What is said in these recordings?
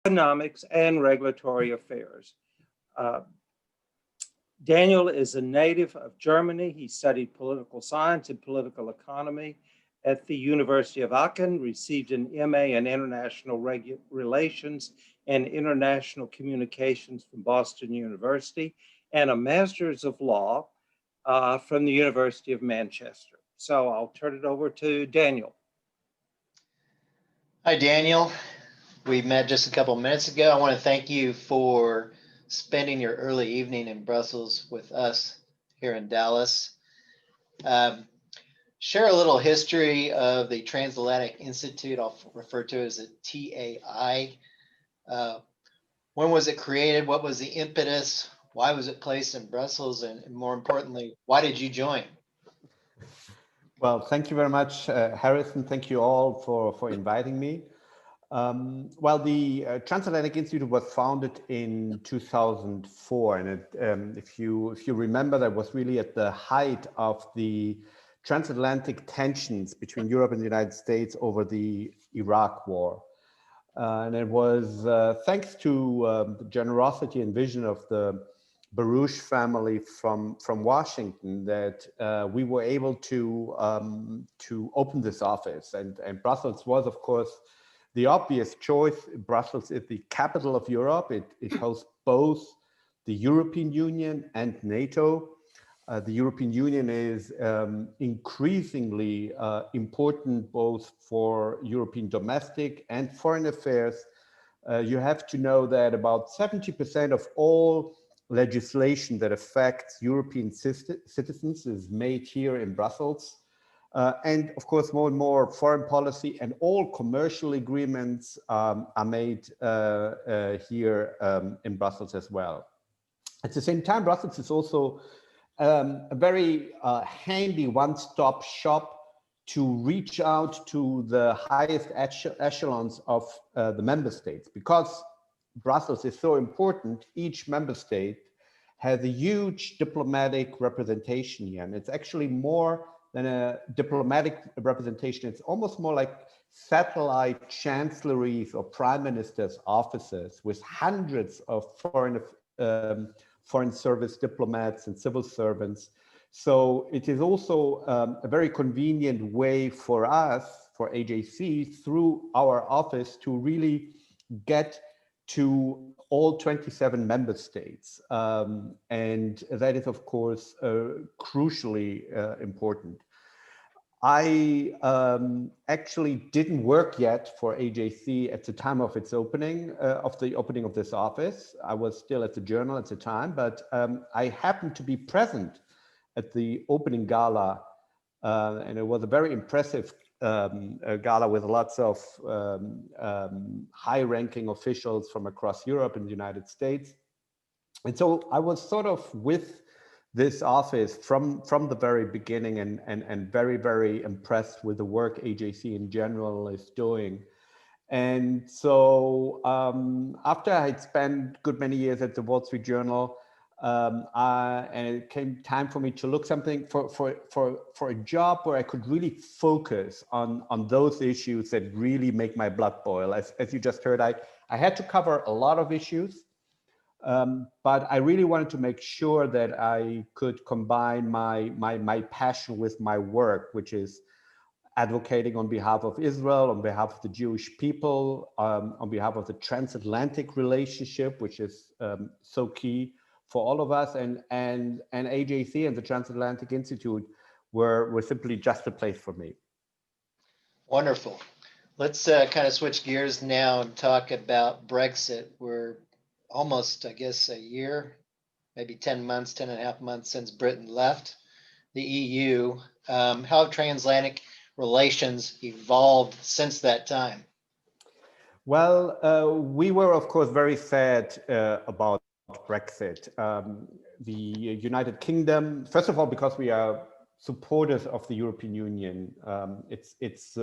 economics, and regulatory affairs. Uh, Daniel is a native of Germany. He studied political science and political economy at the University of Aachen, received an MA in International Relations and International Communications from Boston University, and a Master's of Law from the University of Manchester. So I'll turn it over to Daniel. Hi, Daniel. We met just a couple minutes ago. I want to thank you for spending your early evening in Brussels with us here in Dallas. Share a little history of the Transatlantic Institute. I'll refer to it as a TAI. When was it created? What was the impetus? Why was it placed in Brussels? And more importantly, why did you join? Well, thank you very much, Harrison. Thank you all for inviting me. Well, the Transatlantic Institute was founded in 2004, and it, if you remember, that was really at the height of the transatlantic tensions between Europe and the United States over the Iraq War. And it was thanks to the generosity and vision of the Baruch family from Washington that we were able to open this office. And Brussels was, of course, the obvious choice. Brussels is the capital of Europe. It hosts both the European Union and NATO. The European Union is increasingly important both for European domestic and foreign affairs. You have to know that about 70% of all legislation that affects European citizens is made here in Brussels. And of course, more and more foreign policy and all commercial agreements are made here in Brussels as well. At the same time, Brussels is also a very handy one-stop shop to reach out to the highest echelons of the member states. Because Brussels is so important, each member state has a huge diplomatic representation here. And it's actually more than a diplomatic representation. It's almost more like satellite chancelleries or prime ministers' offices with hundreds of foreign service diplomats and civil servants. So it is also a very convenient way for us, for AJC, through our office to really get to all 27 member states. And that is, of course, crucially important. I actually didn't work yet for AJC at the time of its opening, of this office. I was still at the Journal at the time, but I happened to be present at the opening gala, and it was a very impressive gala with lots of high-ranking officials from across Europe and the United States. And so I was sort of with this office from the very beginning and very, very impressed with the work AJC in general is doing. And so after I had spent a good many years at the Wall Street Journal, and it came time for me to look something for a job where I could really focus on those issues that really make my blood boil. As you just heard, I had to cover a lot of issues, but I really wanted to make sure that I could combine my passion with my work, which is advocating on behalf of Israel, on behalf of the Jewish people, on behalf of the transatlantic relationship, which is so key for all of us, and AJC and the Transatlantic Institute were simply just a place for me. Wonderful. Let's kind of switch gears now and talk about Brexit. We're almost, I guess, a year, maybe 10 months, 10 and a half months since Britain left the EU. How have transatlantic relations evolved since that time? Well, we were, of course, very sad about Brexit. The United Kingdom, first of all, because we are supporters of the European Union. It's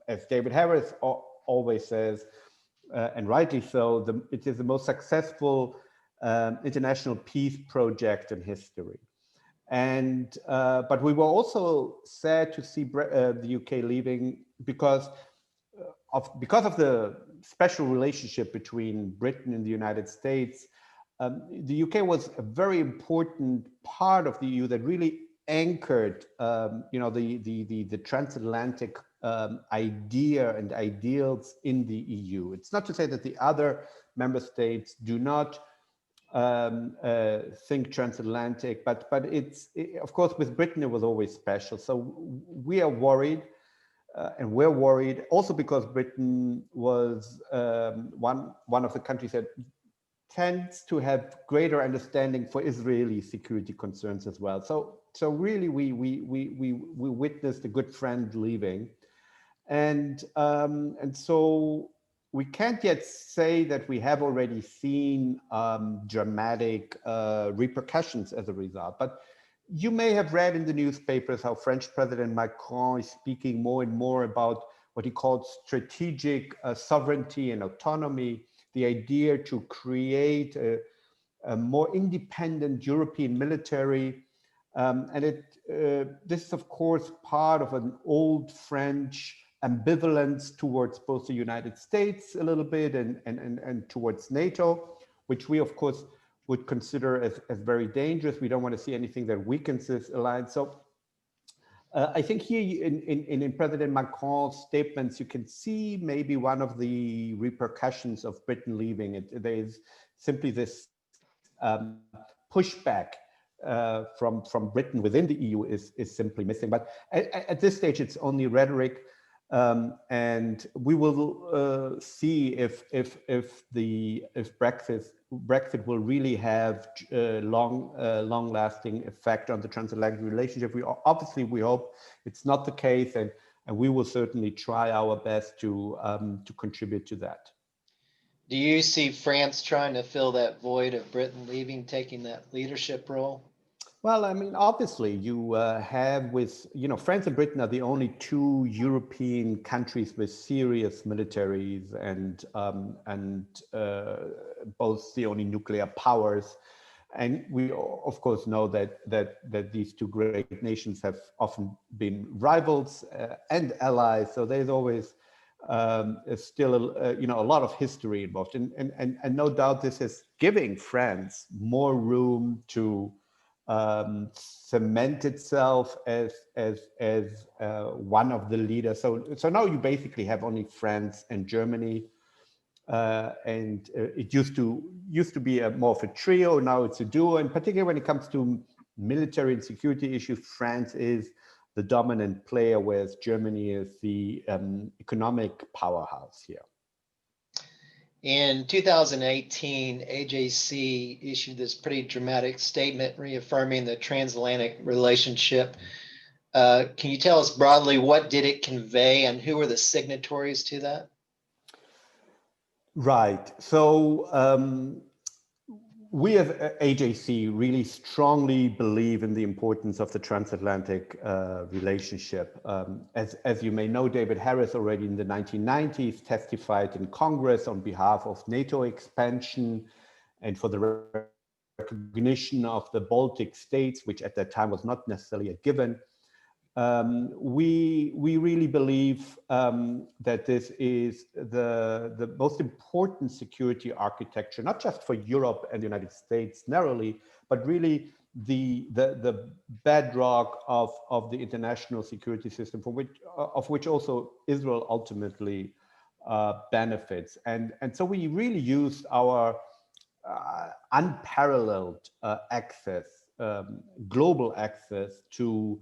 as David Harris always says, and rightly so, it is the most successful international peace project in history. And but we were also sad to see the UK leaving because of the special relationship between Britain and the United States. The UK was a very important part of the EU that really anchored, the transatlantic idea and ideals in the EU. It's not to say that the other member states do not think transatlantic, but of course, with Britain, it was always special. So we are worried, and we're worried also because Britain was one of the countries that tends to have greater understanding for Israeli security concerns as well. So really, we witnessed a good friend leaving, and so we can't yet say that we have already seen dramatic repercussions as a result. But you may have read in the newspapers how French President Macron is speaking more and more about what he called strategic sovereignty and autonomy, the idea to create a more independent European military. This is, of course, part of an old French ambivalence towards both the United States a little bit and towards NATO, which we, of course, would consider as very dangerous. We don't want to see anything that weakens this alliance. So I think here in President Macron's statements, you can see maybe one of the repercussions of Britain leaving. There is simply this pushback from Britain within the EU is simply missing. But at this stage, it's only rhetoric. And we will see if Brexit will really have long-lasting effect on the transatlantic relationship. We hope it's not the case, and we will certainly try our best to contribute to that. Do you see France trying to fill that void of Britain leaving, taking that leadership role? Well, I mean, obviously, you have France and Britain are the only two European countries with serious militaries and both the only nuclear powers. And we, of course, know that these two great nations have often been rivals and allies. So there's always still a lot of history involved, and no doubt this is giving France more room to cement itself as one of the leaders. So now you basically have only France and Germany, and it used to be more of a trio. Now it's a duo, and particularly when it comes to military and security issues, France is the dominant player, whereas Germany is the economic powerhouse here. In 2018, AJC issued this pretty dramatic statement reaffirming the transatlantic relationship. Can you tell us broadly what did it convey and who were the signatories to that? Right. So we as AJC really strongly believe in the importance of the transatlantic relationship. As you may know, David Harris already in the 1990s testified in Congress on behalf of NATO expansion and for the recognition of the Baltic states, which at that time was not necessarily a given. We really believe that this is the most important security architecture, not just for Europe and the United States narrowly, but really the bedrock of the international security system, of which also Israel ultimately benefits. And so we really used our unparalleled access, global access to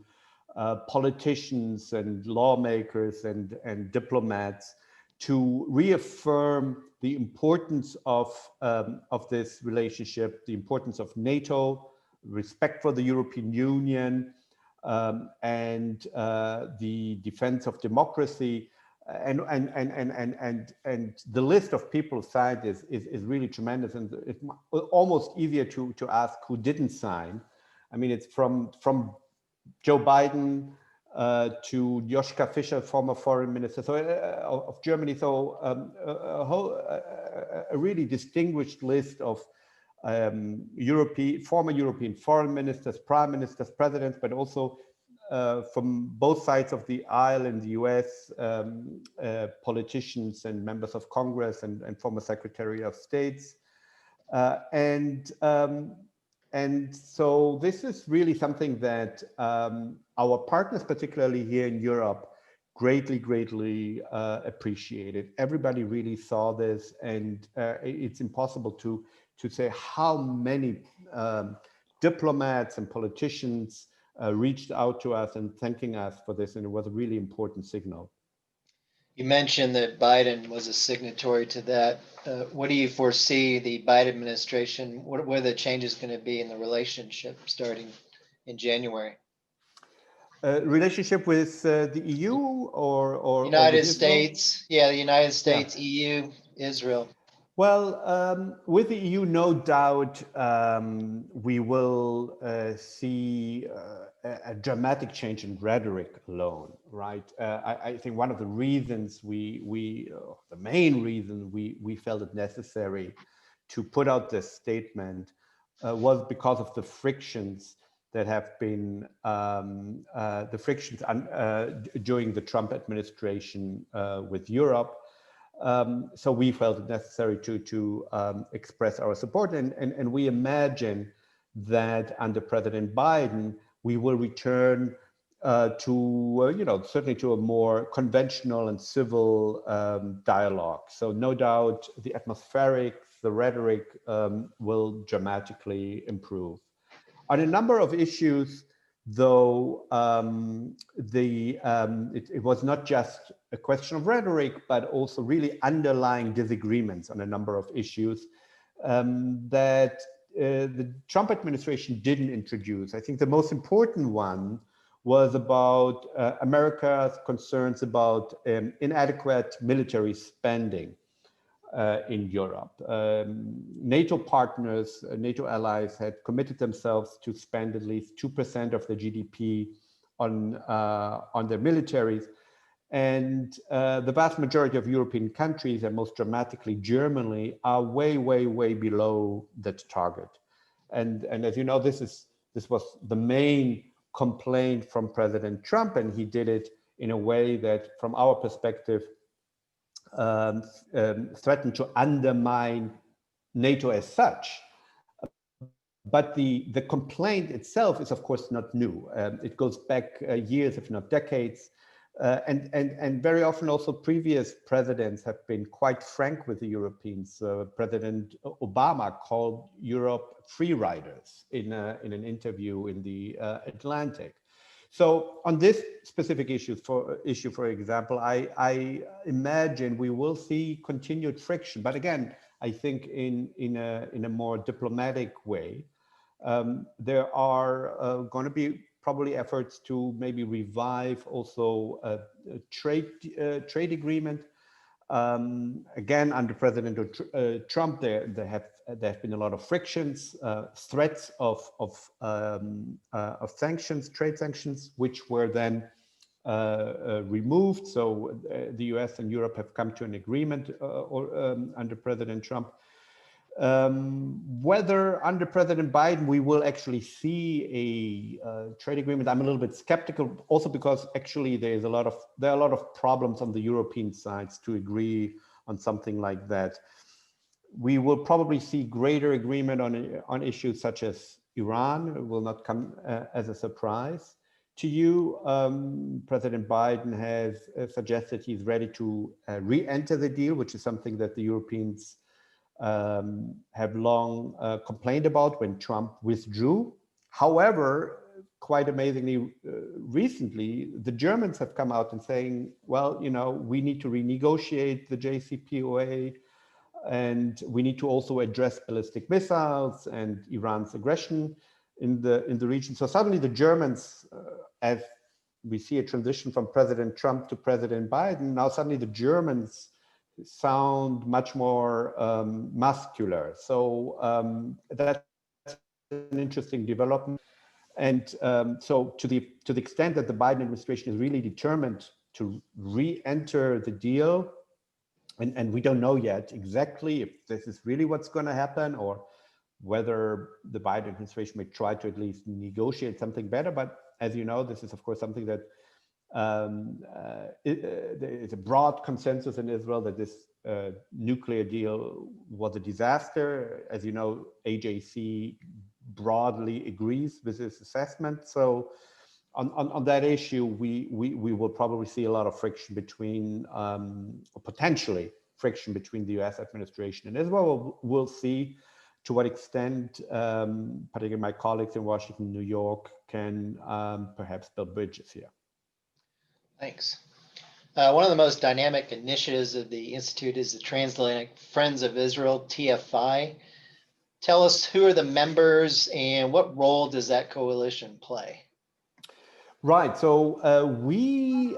politicians and lawmakers and diplomats to reaffirm the importance of this relationship, the importance of NATO, respect for the European Union, and the defense of democracy, and the list of people signed is really tremendous, and it's almost easier to ask who didn't sign. I mean, it's from Joe Biden to Joschka Fischer, former foreign minister of Germany. So a really distinguished list of former European foreign ministers, prime ministers, presidents, but also from both sides of the aisle in the US, politicians and members of Congress and former Secretary of States. And so this is really something that our partners, particularly here in Europe, greatly appreciated. Everybody really saw this, and it's impossible to say how many diplomats and politicians reached out to us and thanking us for this, and it was a really important signal. You mentioned that Biden was a signatory to that. What do you foresee the Biden administration, what are the changes going to be in the relationship starting in January? Relationship with the EU or United with Israel? States, yeah, the United States, EU, Israel. Well, with the EU, no doubt we will see a dramatic change in rhetoric alone, right? I think one of the reasons the main reason we felt it necessary to put out this statement was because of the frictions that have been during the Trump administration with Europe. So we felt it necessary to express our support, and we imagine that under President Biden, we will return certainly to a more conventional and civil dialogue. So no doubt the rhetoric will dramatically improve. On a number of issues, though, it was not just a question of rhetoric, but also really underlying disagreements on a number of issues that the Trump administration didn't introduce. I think the most important one was about America's concerns about inadequate military spending in Europe. NATO partners, NATO allies had committed themselves to spend at least 2% of the GDP on their militaries. And the vast majority of European countries, and most dramatically Germany, are way below that target. And as you know, this was the main complaint from President Trump, and he did it in a way that, from our perspective, threatened to undermine NATO as such. But the complaint itself is, of course, not new. It goes back years, if not decades. And very often also previous presidents have been quite frank with the Europeans. President Obama called Europe free riders in an interview in the Atlantic. So on this specific issue, for example, I imagine we will see continued friction, but again, I think in a more diplomatic way. There are going to be probably efforts to maybe revive also a trade agreement. Again, under President Trump, there have been a lot of frictions, threats of sanctions, trade sanctions, which were then removed. So the US and Europe have come to an agreement under President Trump. Whether under President Biden we will actually see a trade agreement, I'm a little bit skeptical, also because actually there are a lot of problems on the European sides to agree on something like that. We will probably see greater agreement on issues such as Iran. It will not come as a surprise to you. President Biden has suggested he's ready to re-enter the deal, which is something that the Europeans have long complained about when Trump withdrew. However, quite amazingly, recently, the Germans have come out and saying, well, we need to renegotiate the JCPOA, and we need to also address ballistic missiles and Iran's aggression in the region. So suddenly the Germans, as we see a transition from President Trump to President Biden, now suddenly the Germans sound much more muscular. So that's an interesting development. And so to the extent that the Biden administration is really determined to re-enter the deal, and we don't know yet exactly if this is really what's going to happen, or whether the Biden administration may try to at least negotiate something better. But as you know, this is of course something that there is a broad consensus in Israel that this nuclear deal was a disaster. As you know, AJC broadly agrees with this assessment. So on that issue, we will probably see a lot of friction between, or potentially friction between the US administration and Israel. We'll see to what extent, particularly my colleagues in Washington, New York, can perhaps build bridges here. Thanks. One of the most dynamic initiatives of the Institute is the Transatlantic Friends of Israel, TFI. Tell us, who are the members and what role does that coalition play? Right. So we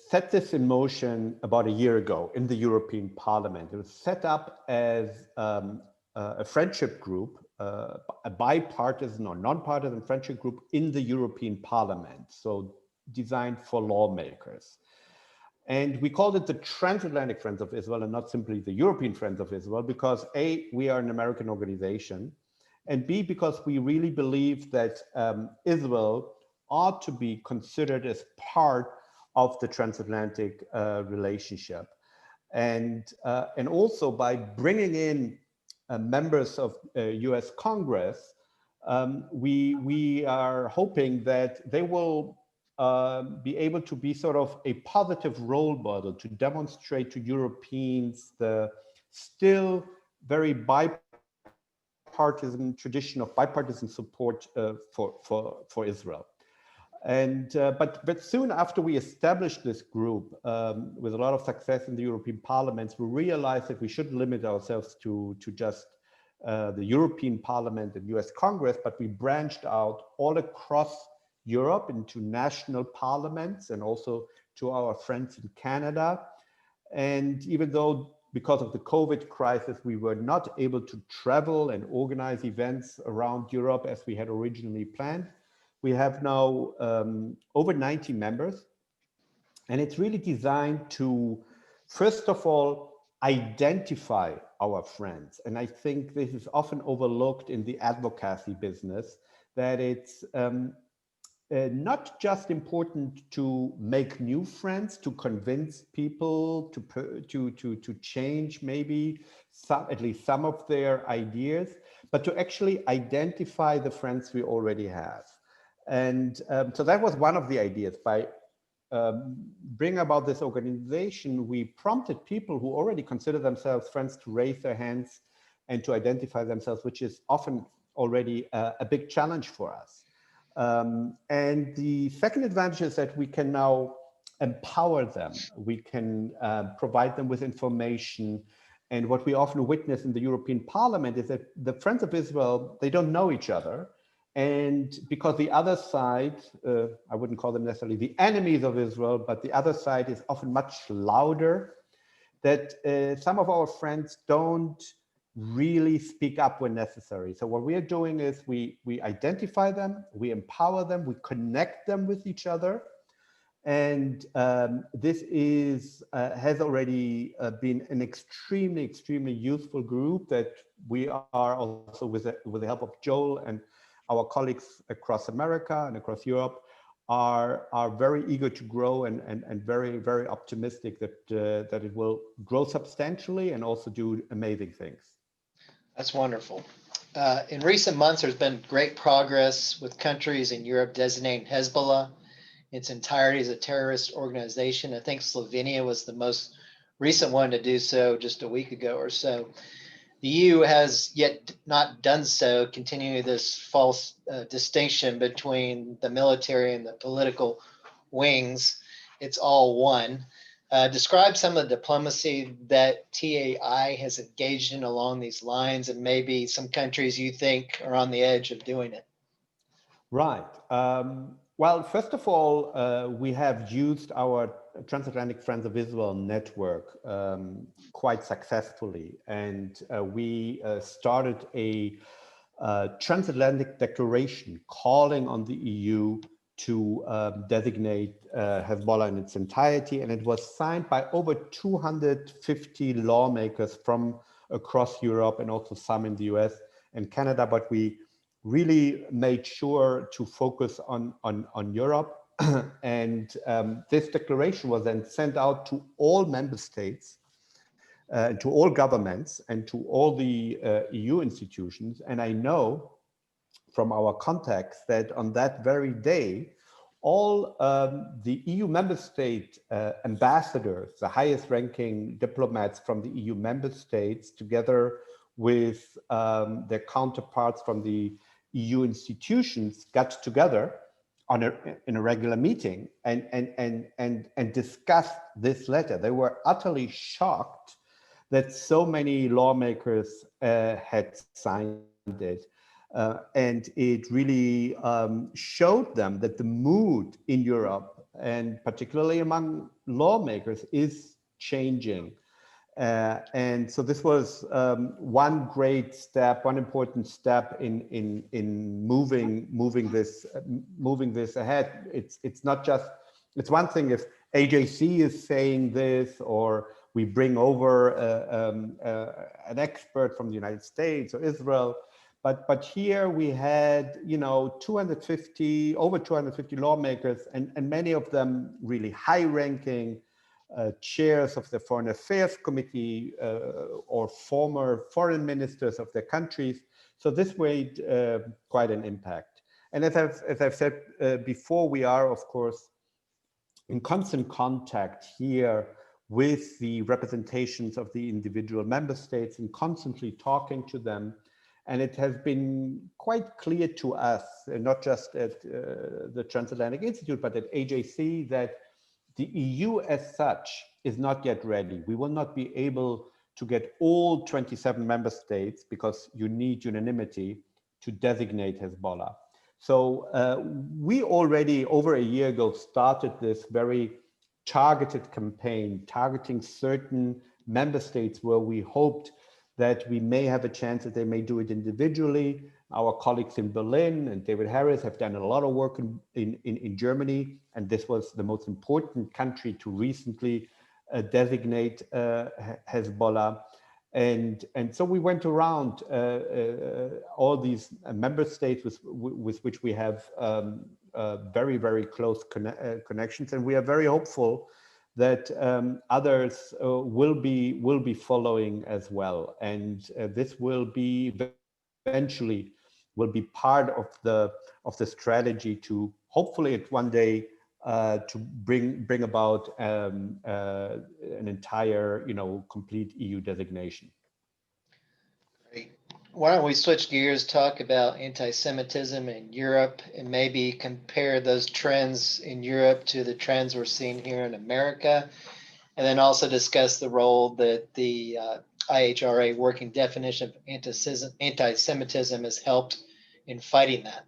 set this in motion about a year ago in the European Parliament. It was set up as a friendship group, a bipartisan or non-partisan friendship group in the European Parliament. So designed for lawmakers. And we called it the Transatlantic Friends of Israel and not simply the European Friends of Israel because A, we are an American organization, and B, because we really believe that Israel ought to be considered as part of the transatlantic relationship. And also by bringing in members of US Congress, we are hoping that they will be able to be sort of a positive role model to demonstrate to Europeans the still very bipartisan tradition of bipartisan support for Israel. And but soon after we established this group with a lot of success in the European Parliament, we realized that we shouldn't limit ourselves to just the European Parliament and US Congress, but we branched out all across Europe into national parliaments and also to our friends in Canada. And even though because of the COVID crisis, we were not able to travel and organize events around Europe as we had originally planned, we have now over 90 members. And it's really designed to, first of all, identify our friends. And I think this is often overlooked in the advocacy business, that it's not just important to make new friends, to convince people to change maybe at least some of their ideas, but to actually identify the friends we already have. And so that was one of the ideas. By bringing about this organization, we prompted people who already consider themselves friends to raise their hands and to identify themselves, which is often already a big challenge for us. And the second advantage is that we can now empower them. We can provide them with information. And what we often witness in the European Parliament is that the Friends of Israel, they don't know each other. And because the other side, I wouldn't call them necessarily the enemies of Israel, but the other side is often much louder, that some of our friends don't really speak up when necessary. So what we are doing is we identify them, we empower them, we connect them with each other. And this has already been an extremely useful group that we are also with the help of Joel and our colleagues across America and across Europe are very eager to grow and very optimistic that it will grow substantially and also do amazing things. That's wonderful. In recent months, there's been great progress with countries in Europe designating Hezbollah its entirety as a terrorist organization. I think Slovenia was the most recent one to do so just a week ago or so. The EU has yet not done so, continuing this false distinction between the military and the political wings. It's all one. Describe some of the diplomacy that TAI has engaged in along these lines, and maybe some countries you think are on the edge of doing it. Right. Well, first of all, we have used our Transatlantic Friends of Israel network quite successfully. And we started a transatlantic declaration calling on the EU to designate Hezbollah in its entirety. And it was signed by over 250 lawmakers from across Europe and also some in the US and Canada. But we really made sure to focus on Europe. And this declaration was then sent out to all member states, to all governments, and to all the EU institutions. And I know from our contacts that on that very day, all the EU member state ambassadors, the highest ranking diplomats from the EU member states, together with their counterparts from the EU institutions, got together in a regular meeting and discussed this letter. They were utterly shocked that so many lawmakers had signed it. And it really showed them that the mood in Europe, and particularly among lawmakers, is changing. And so this was one great step, one important step in moving this ahead. It's not just, it's one thing if AJC is saying this, or we bring over an expert from the United States or Israel. But here we had, over 250 lawmakers, and many of them really high-ranking chairs of the Foreign Affairs Committee or former foreign ministers of their countries. So this made quite an impact. And as I've said before, we are, of course, in constant contact here with the representations of the individual member states and constantly talking to them. And it has been quite clear to us, not just at the Transatlantic Institute, but at AJC, that the EU as such is not yet ready. We will not be able to get all 27 member states, because you need unanimity, to designate Hezbollah. So we already, over a year ago, started this very targeted campaign, targeting certain member states where we hoped that we may have a chance that they may do it individually. Our colleagues in Berlin and David Harris have done a lot of work in Germany, and this was the most important country to recently designate Hezbollah. And so we went around all these member states with which we have very, very close connections, and we are very hopeful that others will be following as well, and this will be eventually part of the strategy to hopefully one day to bring about an entire complete EU designation. Great. Why don't we switch gears, talk about anti-Semitism in Europe, and maybe compare those trends in Europe to the trends we're seeing here in America, and then also discuss the role that the IHRA working definition of anti-Semitism has helped in fighting that.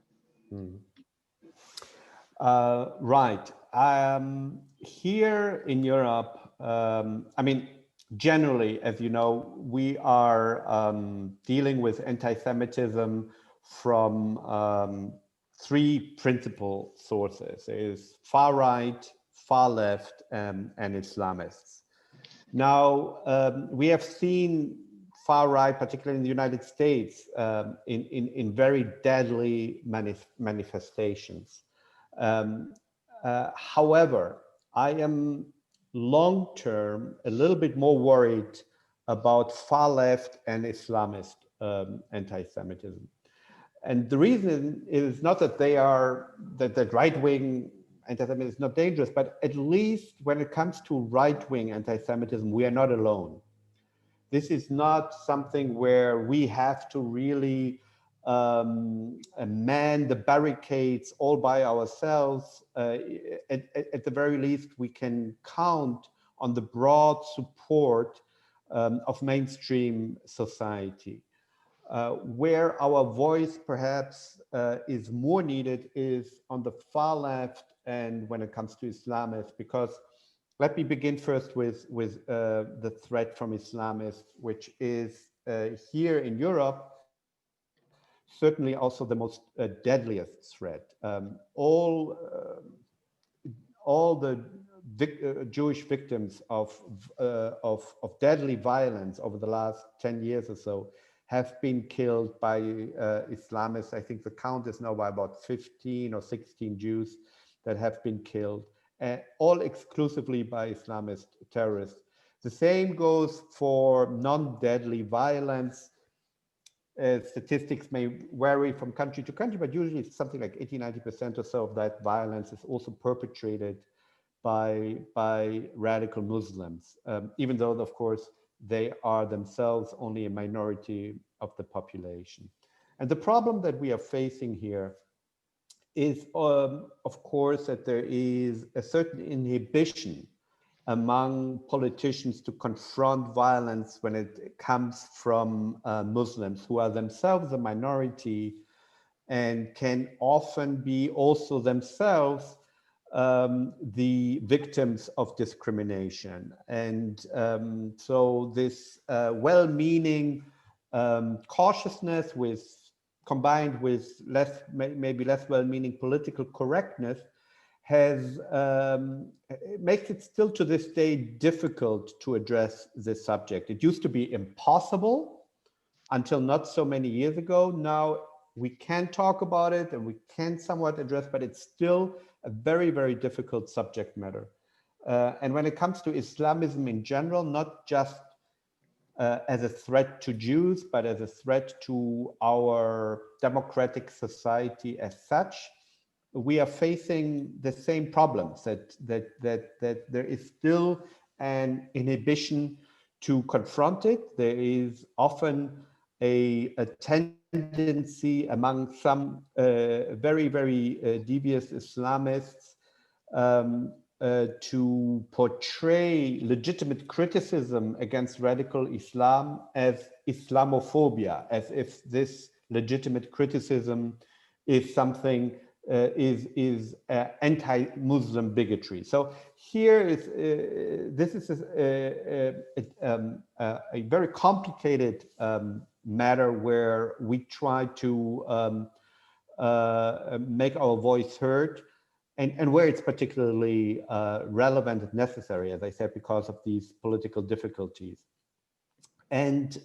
Right. Here in Europe, I mean, generally, as you know, we are dealing with anti-Semitism from three principal sources. There is far right, far left, and Islamists. Now, we have seen far right, particularly in the United States, in very deadly manifestations. However, I am long-term a little bit more worried about far left and Islamist anti-Semitism. And the reason is not that that right-wing anti-Semitism is not dangerous, but at least when it comes to right-wing anti-Semitism, we are not alone. This is not something where we have to really man the barricades all by ourselves. At the very least, we can count on the broad support of mainstream society. Where our voice perhaps is more needed is on the far left and when it comes to Islamists, because let me begin first with the threat from Islamists, which is here in Europe, certainly also the most deadliest threat. All the Jewish victims of deadly violence over the last 10 years or so have been killed by Islamists. I think the count is now by about 15 or 16 Jews that have been killed, all exclusively by Islamist terrorists. The same goes for non-deadly violence. Statistics may vary from country to country, but usually it's something like 80–90% or so of that violence is also perpetrated by radical Muslims, even though, of course, they are themselves only a minority of the population. And the problem that we are facing here is, of course, that there is a certain inhibition among politicians to confront violence when it comes from Muslims, who are themselves a minority and can often be also themselves the victims of discrimination. And so this well-meaning cautiousness combined with maybe less well-meaning political correctness makes it still to this day difficult to address this subject. It used to be impossible until not so many years ago. Now we can talk about it and we can somewhat address, but it's still a very, very difficult subject matter. And when it comes to Islamism in general, not just as a threat to Jews, but as a threat to our democratic society as such, we are facing the same problems, that there is still an inhibition to confront it. There is often a tendency among some very, very devious Islamists to portray legitimate criticism against radical Islam as Islamophobia, as if this legitimate criticism is something is anti-Muslim bigotry. So here is this is a very complicated matter where we try to make our voice heard, and where it's particularly relevant and necessary, as I said, because of these political difficulties. And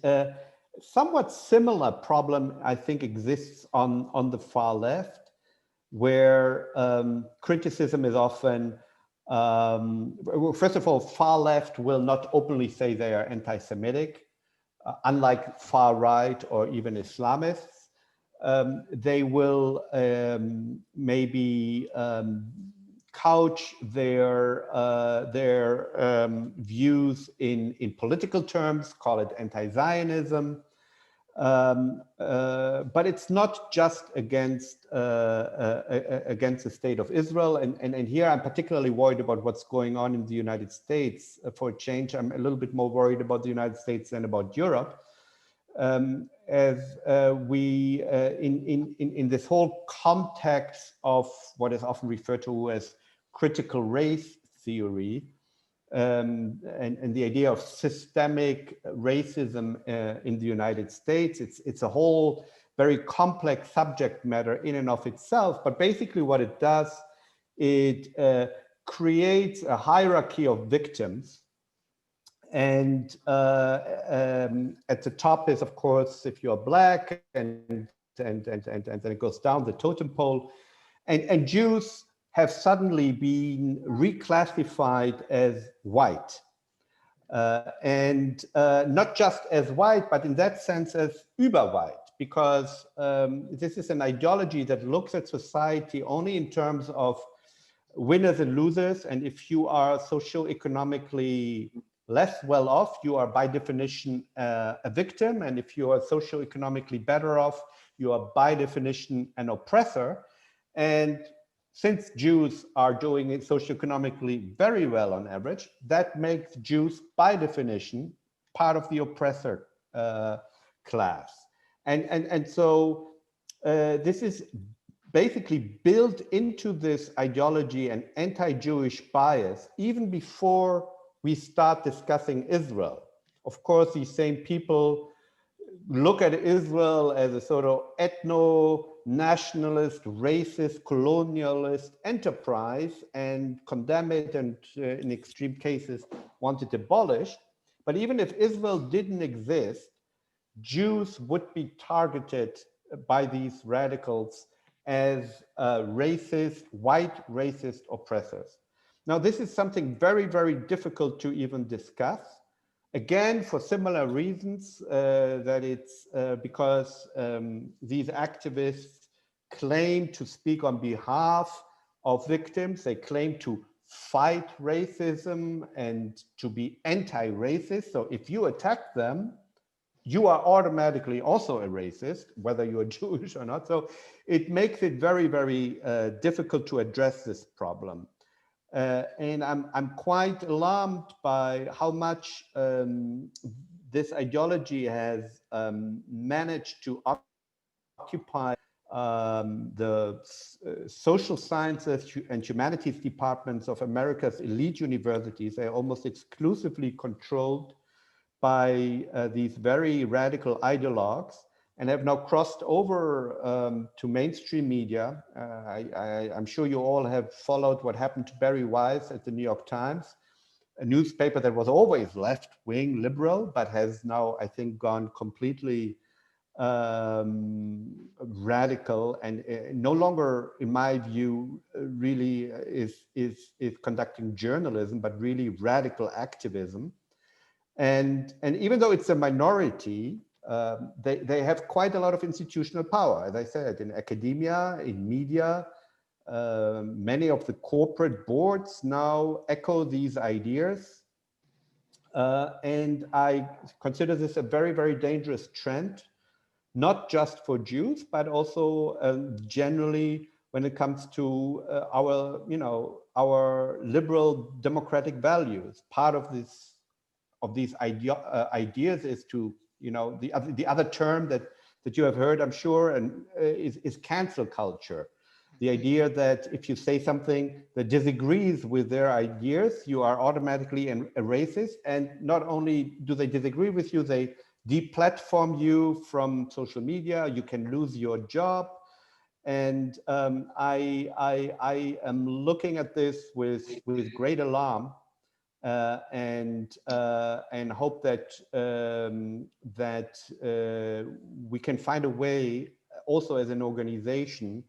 somewhat similar problem, I think, exists on the far left, where criticism is often, first of all, far left will not openly say they are anti-Semitic, unlike far right or even Islamists. They will maybe couch their views in political terms, call it anti-Zionism. But it's not just against the state of Israel, and here I'm particularly worried about what's going on in the United States. For a change, I'm a little bit more worried about the United States than about Europe, as we in this whole context of what is often referred to as critical race theory. And the idea of systemic racism in the United States, it's a whole very complex subject matter in and of itself. But basically what it does, it creates a hierarchy of victims. And at the top is, of course, if you're Black, and then it goes down the totem pole. And Jews have suddenly been reclassified as white. And not just as white, but in that sense as überwhite, because this is an ideology that looks at society only in terms of winners and losers. And if you are socioeconomically less well off, you are by definition a victim. And if you are socioeconomically better off, you are by definition an oppressor. And since Jews are doing it socioeconomically very well on average, that makes Jews by definition part of the oppressor class. And so this is basically built into this ideology and anti-Jewish bias even before we start discussing Israel. Of course, these same people look at Israel as a sort of ethno-nationalist, racist, colonialist enterprise and condemn it, and in extreme cases want it abolished. But even if Israel didn't exist, Jews would be targeted by these radicals as racist, white racist oppressors. Now, this is something very, very difficult to even discuss. Again, for similar reasons, that it's because these activists claim to speak on behalf of victims. They claim to fight racism and to be anti-racist. So if you attack them, you are automatically also a racist, whether you're Jewish or not. So it makes it very, very difficult to address this problem. And I'm quite alarmed by how much this ideology has managed to occupy the social sciences and humanities departments of America's elite universities. They're almost exclusively controlled by these very radical ideologues, and have now crossed over to mainstream media. I'm sure you all have followed what happened to Barry Weiss at the New York Times, a newspaper that was always left-wing liberal, but has now, I think, gone completely radical, and no longer, in my view, really is conducting journalism, but really radical activism. And even though it's a minority, they have quite a lot of institutional power, as I said, in academia, in media. Many of the corporate boards now echo these ideas. And I consider this a very, very dangerous trend, not just for Jews, but also generally when it comes to our liberal democratic values. Part of these ideas is to, the other term that you have heard, I'm sure, and is cancel culture. The idea that if you say something that disagrees with their ideas, you are automatically a racist. And not only do they disagree with you, they deplatform you from social media. You can lose your job. And I am looking at this with great alarm. And hope that we can find a way, also as an organization,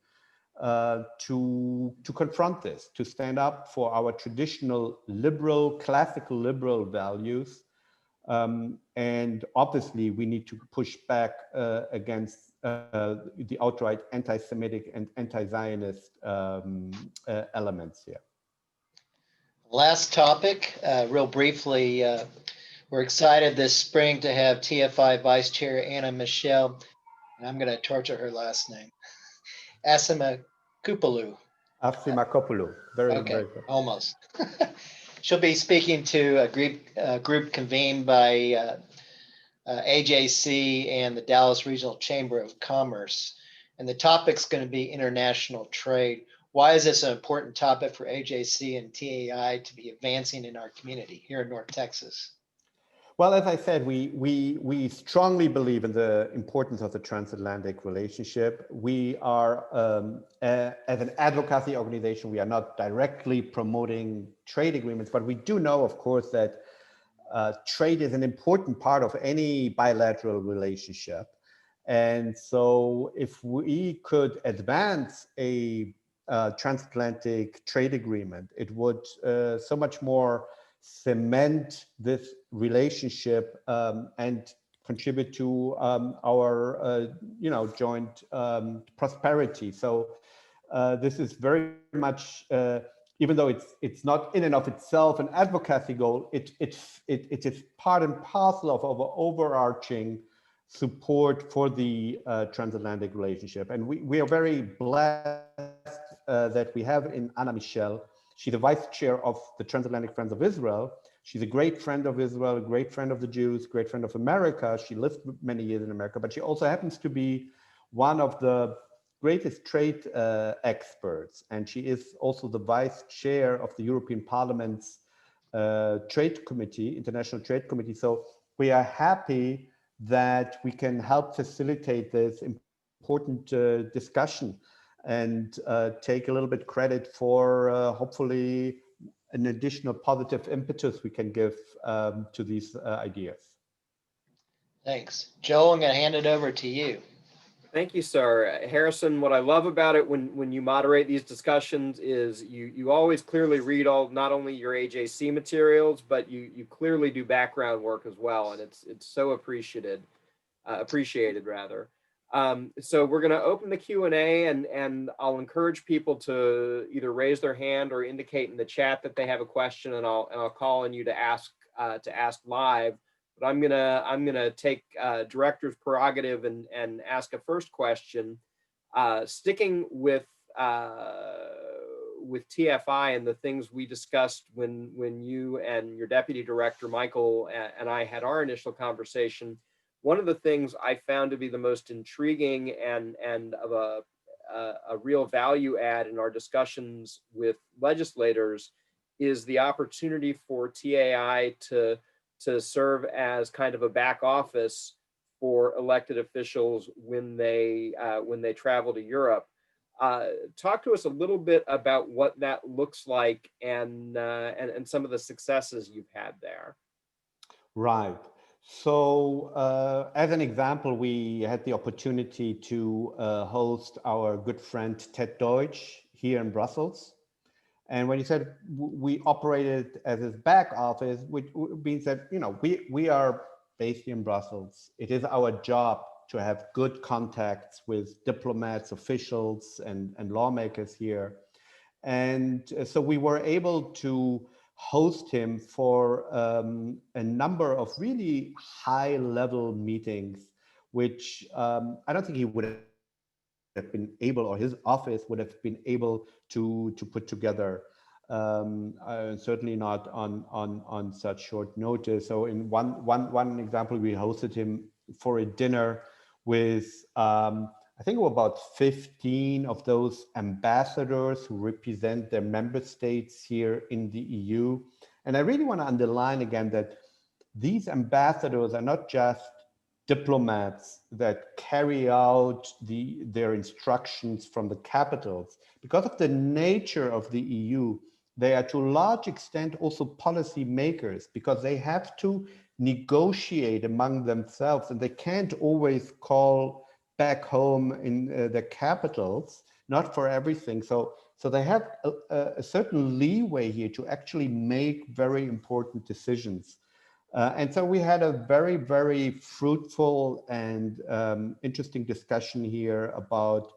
to confront this, to stand up for our traditional liberal, classical liberal values. And obviously, we need to push back against the outright anti-Semitic and anti-Zionist elements here. Last topic, real briefly, we're excited this spring to have TFI Vice Chair Anna Michelle, and I'm going to torture her last name, Asimakoupoulou. Asimakoupoulou, very, okay, very good. Almost. She'll be speaking to a group convened by AJC and the Dallas Regional Chamber of Commerce, and the topic's going to be international trade. Why is this an important topic for AJC and TAI to be advancing in our community here in North Texas? Well, as I said, we strongly believe in the importance of the transatlantic relationship. We are, as an advocacy organization, we are not directly promoting trade agreements, but we do know, of course, that trade is an important part of any bilateral relationship. And so if we could advance a transatlantic trade agreement, it would so much more cement this relationship and contribute to our joint prosperity. So this is very much, even though it's not in and of itself an advocacy goal, it is part and parcel of our overarching support for the transatlantic relationship. And we are very blessed that we have in Anna Michelle. She's the vice chair of the Transatlantic Friends of Israel. She's a great friend of Israel, a great friend of the Jews, great friend of America. She lived many years in America, but she also happens to be one of the greatest trade experts. And she is also the vice chair of the European Parliament's Trade Committee, International Trade Committee. So we are happy that we can help facilitate this important discussion and take a little bit credit for hopefully an additional positive impetus we can give to these ideas. Thanks. Joel, I'm going to hand it over to you. Thank you, sir. Harrison, what I love about it when you moderate these discussions is you always clearly read not only your AJC materials, but you clearly do background work as well, and it's so appreciated rather. So we're going to open the Q&A, and I'll encourage people to either raise their hand or indicate in the chat that they have a question, and I'll call on you to ask live. But I'm gonna take director's prerogative and ask a first question, sticking with TFI and the things we discussed when you and your deputy director Michael and I had our initial conversation. One of the things I found to be the most intriguing and of a real value add in our discussions with legislators is the opportunity for TAI to serve as kind of a back office for elected officials when they travel to Europe. Talk to us a little bit about what that looks like and some of the successes you've had there. Right. So as an example, we had the opportunity to host our good friend Ted Deutsch here in Brussels. And when he said we operated as his back office, which means that, you know, we are based in Brussels. It is our job to have good contacts with diplomats, officials, and lawmakers here. And so we were able to host him for a number of really high-level meetings, which I don't think he would have been able, or his office would have been able to put together, certainly not on such short notice. So in one example, we hosted him for a dinner with I think about 15 of those ambassadors who represent their member states here in the EU. And I really want to underline again that these ambassadors are not just diplomats that carry out their instructions from the capitals. Because of the nature of the EU, they are to a large extent also policy makers, because they have to negotiate among themselves, and they can't always call back home in the capitals, not for everything. So they have a certain leeway here to actually make very important decisions. And so we had a very, very fruitful and interesting discussion here about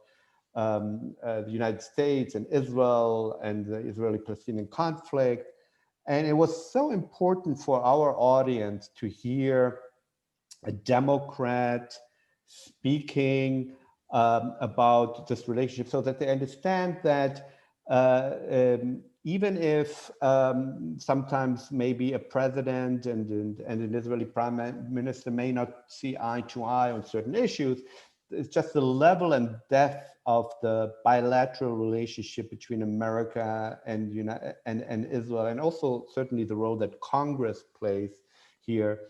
the United States and Israel and the Israeli-Palestinian conflict. And it was so important for our audience to hear a Democrat speaking about this relationship, so that they understand that even if sometimes maybe a president and an Israeli prime minister may not see eye to eye on certain issues, it's just the level and depth of the bilateral relationship between America and Israel, and also certainly the role that Congress plays here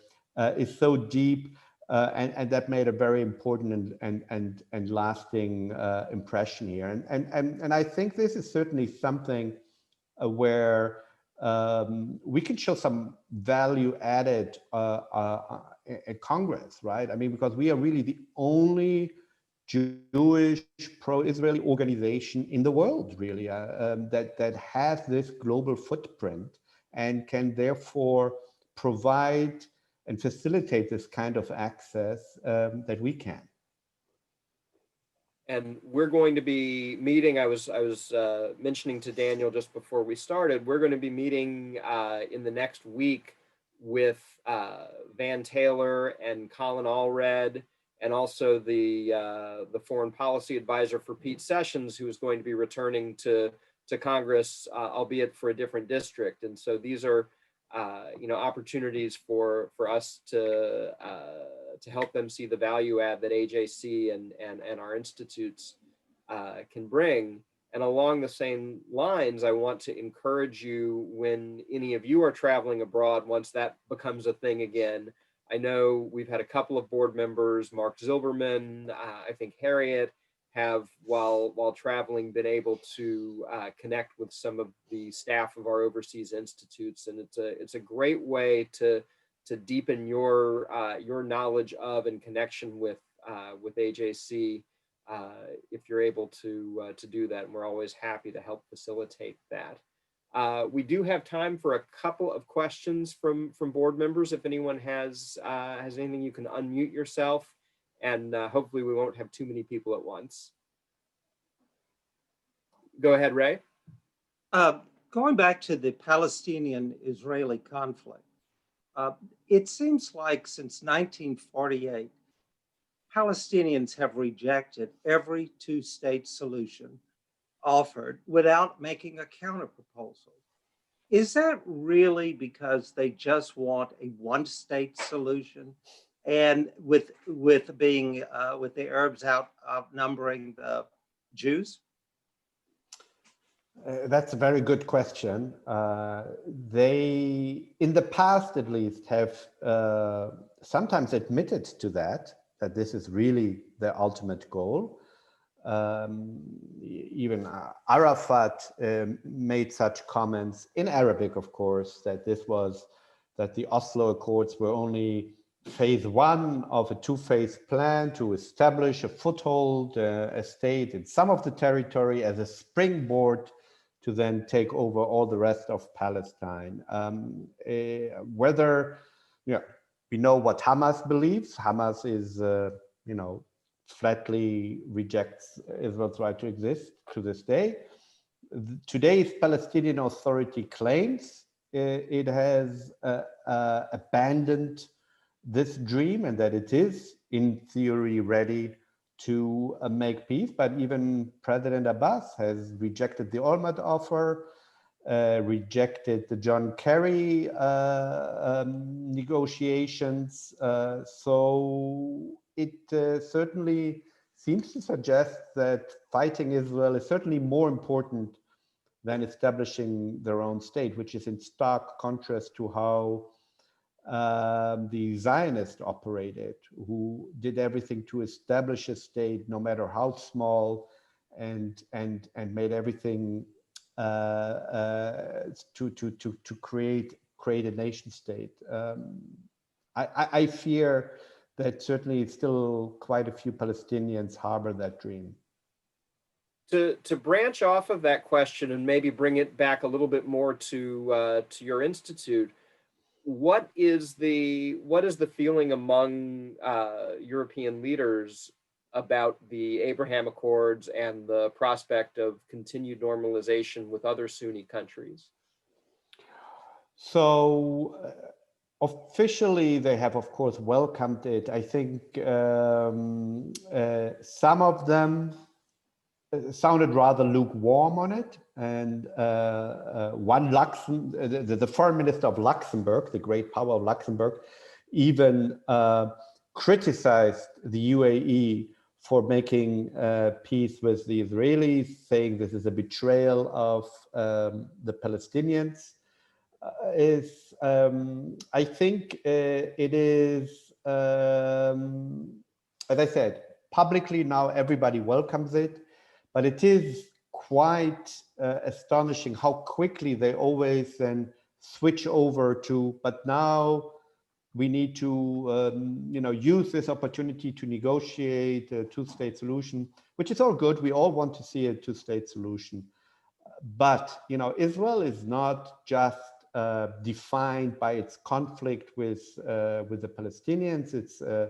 is so deep. And that made a very important and lasting impression here. And I think this is certainly something where we can show some value added at Congress, right? I mean, because we are really the only Jewish pro-Israeli organization in the world, really, that has this global footprint and can therefore provide and facilitate this kind of access that we can. And we're going to be meeting. I was mentioning to Daniel just before we started. We're going to be meeting in the next week with Van Taylor and Colin Allred, and also the foreign policy advisor for Pete Sessions, who is going to be returning to Congress, albeit for a different district. And so these are opportunities for us to help them see the value add that AJC and our institutes can bring. And along the same lines, I want to encourage you, when any of you are traveling abroad, once that becomes a thing again. I know we've had a couple of board members, Mark Zilberman, I think Harriet, have while traveling been able to connect with some of the staff of our overseas institutes, and it's a great way to deepen your knowledge of and connection with AJC if you're able to do that. And we're always happy to help facilitate that. We do have time for a couple of questions from board members. If anyone has anything, you can unmute yourself, and hopefully we won't have too many people at once. Go ahead, Ray. Going back to the Palestinian-Israeli conflict, it seems like since 1948, Palestinians have rejected every two-state solution offered without making a counterproposal. Is that really because they just want a one-state solution, and with the Arabs outnumbering the Jews? That's a very good question. They, in the past at least, have sometimes admitted to that this is really their ultimate goal. Even Arafat made such comments in Arabic, of course, that the Oslo Accords were only phase one of a two-phase plan to establish a foothold, a state in some of the territory as a springboard to then take over all the rest of Palestine. Whether, we know what Hamas believes. Hamas is, flatly rejects Israel's right to exist to this day. Today's Palestinian Authority claims it has abandoned this dream and that it is, in theory, ready to make peace. But even President Abbas has rejected the Olmert offer, rejected the John Kerry negotiations. So it certainly seems to suggest that fighting Israel is certainly more important than establishing their own state, which is in stark contrast to how the Zionists operated, who did everything to establish a state, no matter how small, and made everything to create a nation state. I fear that certainly still quite a few Palestinians harbor that dream. To branch off of that question and maybe bring it back a little bit more to your institute, what is the feeling among European leaders about the Abraham Accords and the prospect of continued normalization with other Sunni countries? So officially, they have, of course, welcomed it. I think some of them sounded rather lukewarm on it. And the foreign minister of Luxembourg, the great power of Luxembourg, even criticized the UAE for making peace with the Israelis, saying this is a betrayal of the Palestinians. I think it is, as I said, publicly now everybody welcomes it, but it is quite astonishing how quickly they always then switch over to, but now we need to use this opportunity to negotiate a two-state solution, which is all good. We all want to see a two-state solution. But Israel is not just defined by its conflict with the Palestinians. It's a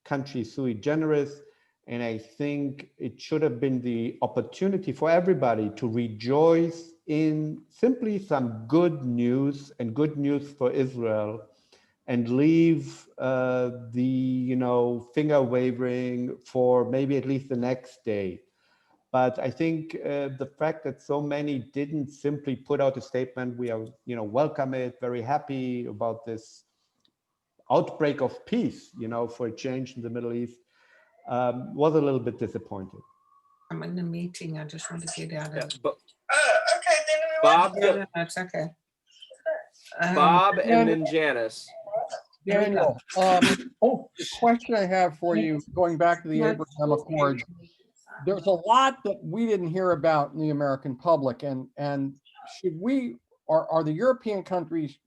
country sui generis. And I think it should have been the opportunity for everybody to rejoice in simply some good news, and good news for Israel, and leave the finger wavering for maybe at least the next day. But I think the fact that so many didn't simply put out a statement, we are welcome it, very happy about this outbreak of peace, for a change in the Middle East, was a little bit disappointing. I'm in a meeting. I just want to get out of it. Okay, then Bob, No, it's okay. Bob, and then Janice. Daniel, the question I have for you, going back to the Abraham Accords, there's a lot that we didn't hear about in the American public, and should we, are the European countries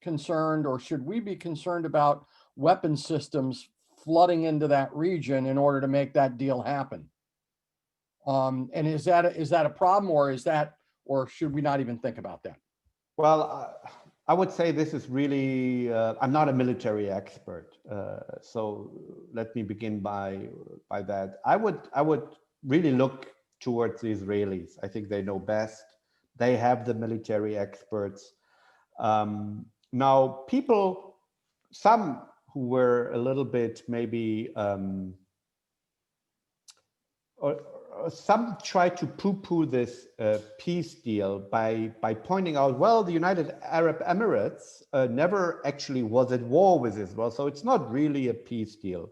concerned, or should we be concerned about weapon systems flooding into that region in order to make that deal happen? And is that a problem, or should we not even think about that? Well, I would say this is really, I'm not a military expert. So let me begin by that. I would really look towards the Israelis. I think they know best. They have the military experts. Now, some who were a little bit maybe, or some try to poo-poo this peace deal by pointing out, well, the United Arab Emirates never actually was at war with Israel, so it's not really a peace deal.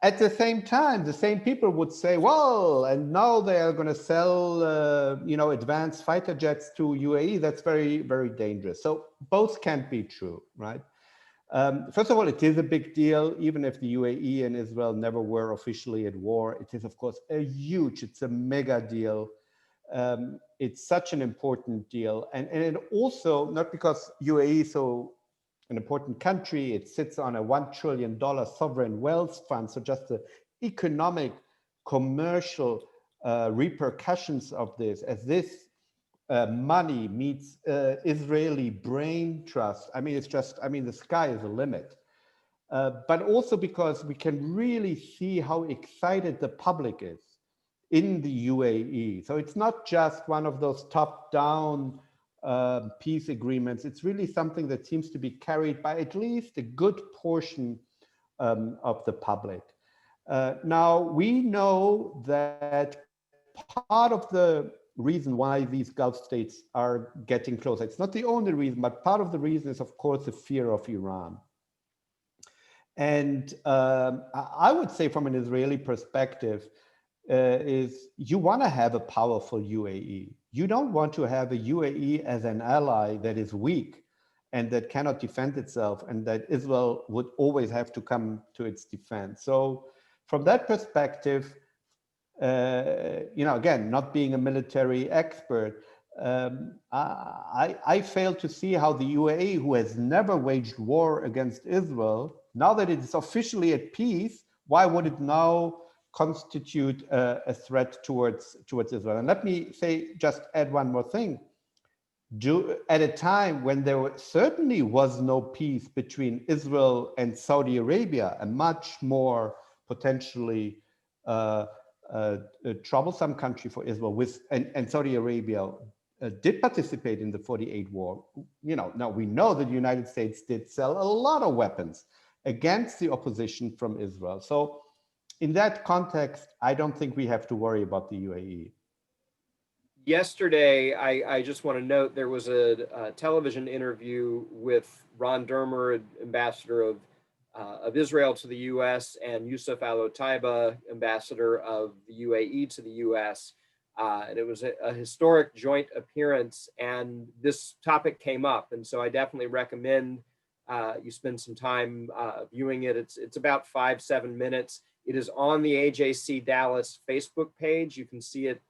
At the same time, the same people would say, well, and now they are going to sell, advanced fighter jets to UAE. That's very, very dangerous. So both can't be true, right? First of all, it is a big deal, even if the UAE and Israel never were officially at war. It is, of course, it's a mega deal. It's such an important deal. And it also, not because UAE is so an important country, it sits on a $1 trillion sovereign wealth fund. So just the economic, commercial repercussions of this, as this money meets Israeli brain trust. I mean, the sky is the limit. But also because we can really see how excited the public is in the UAE. So it's not just one of those top-down peace agreements. It's really something that seems to be carried by at least a good portion of the public. Now, we know that part of the reason why these Gulf states are getting closer, it's not the only reason, but part of the reason is, of course, the fear of Iran. And I would say from an Israeli perspective, is you want to have a powerful UAE. You don't want to have a UAE as an ally that is weak and that cannot defend itself, and that Israel would always have to come to its defense. So from that perspective, again, not being a military expert, I fail to see how the UAE, who has never waged war against Israel, now that it is officially at peace, why would it now constitute a threat towards Israel? And let me just add one more thing. At a time when there certainly was no peace between Israel and Saudi Arabia, a much more potentially a troublesome country for Israel, and Saudi Arabia did participate in the 48 war. Now we know that the United States did sell a lot of weapons against the opposition from Israel. So in that context, I don't think we have to worry about the UAE. Yesterday, I just want to note there was a television interview with Ron Dermer, ambassador of Israel to the U.S., and Yusuf Al-Otaiba, ambassador of the UAE to the U.S. And it was a historic joint appearance, and this topic came up. And so I definitely recommend you spend some time viewing it. It's about 5-7 minutes. It is on the AJC Dallas Facebook page. You can see it.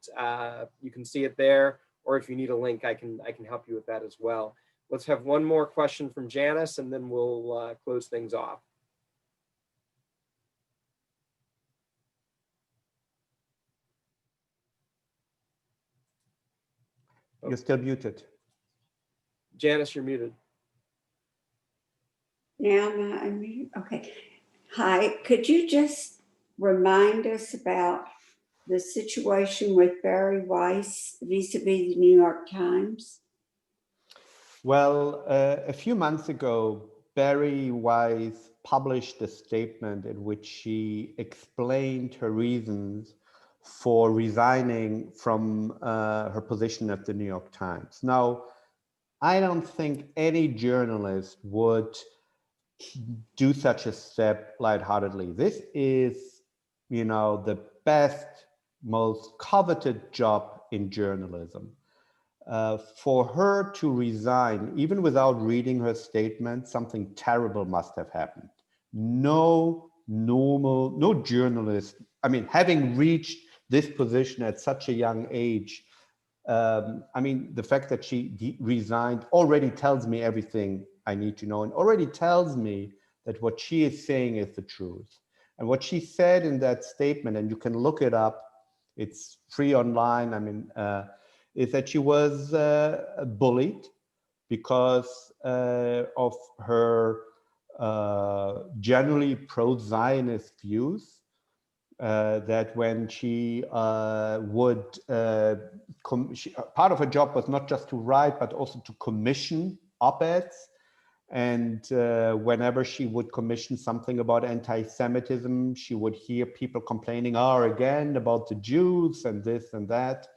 You can see it there. Or if you need a link, I can help you with that as well. Let's have one more question from Janice, and then we'll close things off. You're still muted. Janice, you're muted. Now I'm muted. Okay. Hi, could you just remind us about the situation with Barry Weiss vis-a-vis the New York Times? Well, a few months ago, Barry Weiss published a statement in which she explained her reasons for resigning from her position at the New York Times. Now, I don't think any journalist would do such a step lightheartedly. This is, the best, most coveted job in journalism. For her to resign, even without reading her statement, something terrible must have happened. No journalist, having reached this position at such a young age, the fact that she resigned already tells me everything I need to know, and already tells me that what she is saying is the truth. And what she said in that statement, and you can look it up, it's free online, I mean, is that she was bullied because of her generally pro-Zionist views, that when she would, part of her job was not just to write, but also to commission op-eds. And whenever she would commission something about anti-Semitism, she would hear people complaining, again about the Jews and this and that.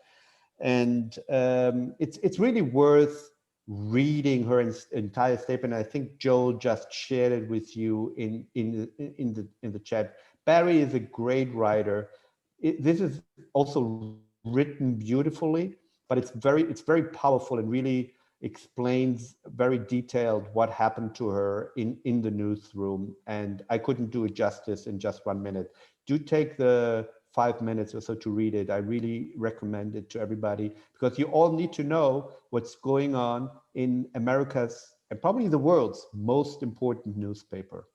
And it's really worth reading her entire statement. I think Joel just shared it with you in the chat. Barry is a great writer. This is also written beautifully, but it's very powerful and really explains very detailed what happened to her in the newsroom. And I couldn't do it justice in just 1 minute. Do take the 5 minutes or so to read it. I really recommend it to everybody, because you all need to know what's going on in America's and probably the world's most important newspaper.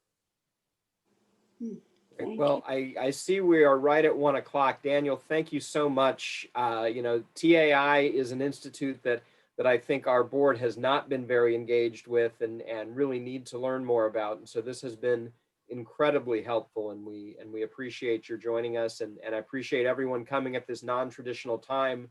Thank Well, I see we are right at 1 o'clock. Daniel, thank you so much. TAI is an institute that I think our board has not been very engaged with and really need to learn more about. And so this has been incredibly helpful, and we appreciate your joining us, and I appreciate everyone coming at this non-traditional time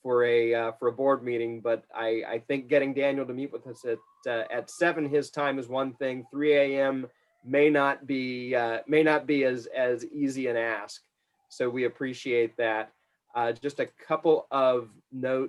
for a board meeting. But I think getting Daniel to meet with us at 7 his time is one thing. 3 a.m. may not be as easy an ask. So we appreciate that. Just a couple of notes.